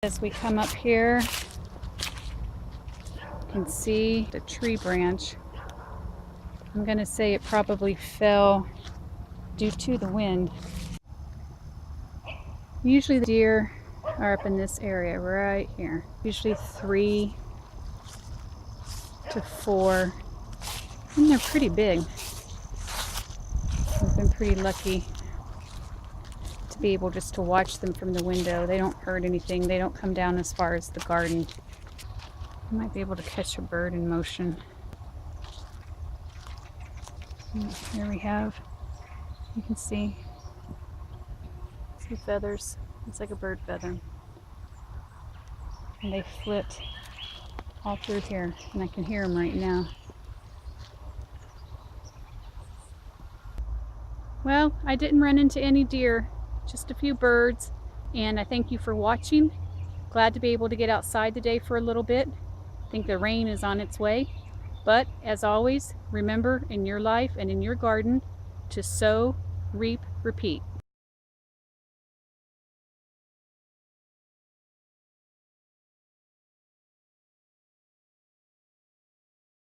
As we come up here, you can see the tree branch. I'm going to say it probably fell due to the wind. Usually the deer are up in this area right here. Usually 3 to 4. And they're pretty big. I've been pretty lucky to be able just to watch them from the window. They don't hurt anything. They don't come down as far as the garden. I might be able to catch a bird in motion. Here we have, you can see feathers. It's like a bird feather. And they flit all through here, and I can hear them right now. Well, I didn't run into any deer, just a few birds, and I thank you for watching. Glad to be able to get outside today for a little bit. I think the rain is on its way, but as always, remember in your life and in your garden to sow, reap, repeat.